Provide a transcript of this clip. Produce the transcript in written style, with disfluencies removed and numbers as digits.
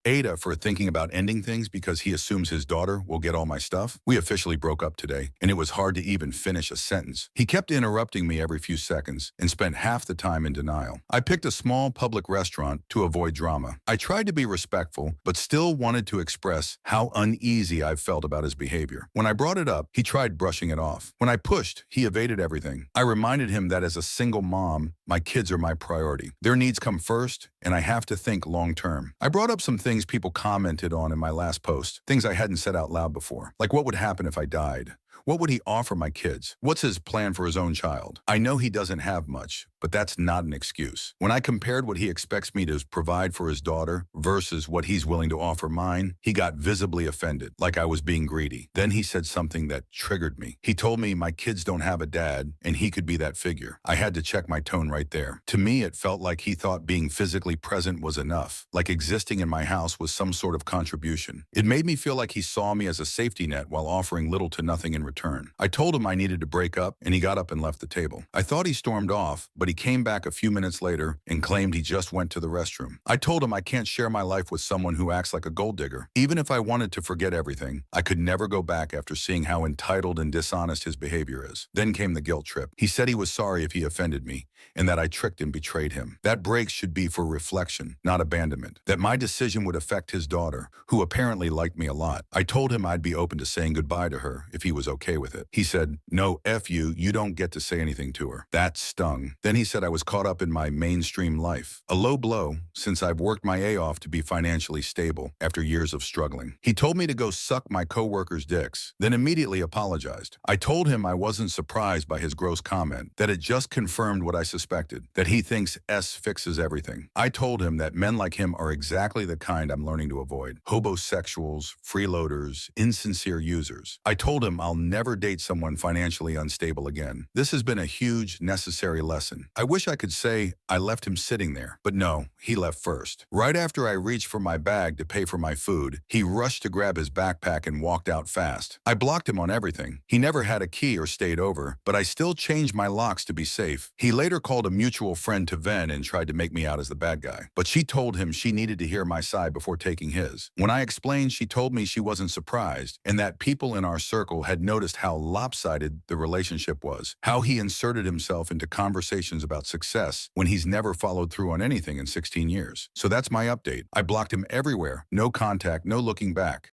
AITA for thinking about ending things because he assumes his daughter will get all my stuff. We officially broke up today, and it was hard to even finish a sentence. He kept interrupting me every few seconds and spent half the time in denial. I picked a small public restaurant to avoid drama. I tried to be respectful, but still wanted to express how uneasy I felt about his behavior. When I brought it up, he tried brushing it off. When I pushed, he evaded everything. I reminded him that as a single mom, my kids are my priority. Their needs come first, and I have to think long term. I brought up some things people commented on in my last post, things I hadn't said out loud before, like what would happen if I died? What would he offer my kids? What's his plan for his own child? I know he doesn't have much, but that's not an excuse. When I compared what he expects me to provide for his daughter versus what he's willing to offer mine, he got visibly offended, like I was being greedy. Then he said something that triggered me. He told me my kids don't have a dad, and he could be that figure. I had to check my tone right there. To me, it felt like he thought being physically present was enough, like existing in my house was some sort of contribution. It made me feel like he saw me as a safety net while offering little to nothing in return. I told him I needed to break up, and he got up and left the table. I thought he stormed off, but he came back a few minutes later and claimed he just went to the restroom. I told him I can't share my life with someone who acts like a gold digger. Even if I wanted to forget everything, I could never go back after seeing how entitled and dishonest his behavior is. Then came the guilt trip. He said he was sorry if he offended me, and that I tricked and betrayed him. That break should be for reflection, not abandonment. That my decision would affect his daughter, who apparently liked me a lot. I told him I'd be open to saying goodbye to her if he was okay with it. He said, "No, F you don't get to say anything to her." That stung. Then he said I was caught up in my mainstream life. A low blow, since I've worked my A off to be financially stable after years of struggling. He told me to go suck my coworkers' dicks, then immediately apologized. I told him I wasn't surprised by his gross comment, that it just confirmed what I suspected, that he thinks S fixes everything. I told him that men like him are exactly the kind I'm learning to avoid. Hobosexuals, freeloaders, insincere users. I told him I'll never date someone financially unstable again. This has been a huge, necessary lesson. I wish I could say I left him sitting there, but no, he left first. Right after I reached for my bag to pay for my food, he rushed to grab his backpack and walked out fast. I blocked him on everything. He never had a key or stayed over, but I still changed my locks to be safe. He later called a mutual friend to vent and tried to make me out as the bad guy, but she told him she needed to hear my side before taking his. When I explained, she told me she wasn't surprised and that people in our circle had noticed how lopsided the relationship was, how he inserted himself into conversations about success when he's never followed through on anything in 16 years. So that's my update. I blocked him everywhere. No contact, no looking back.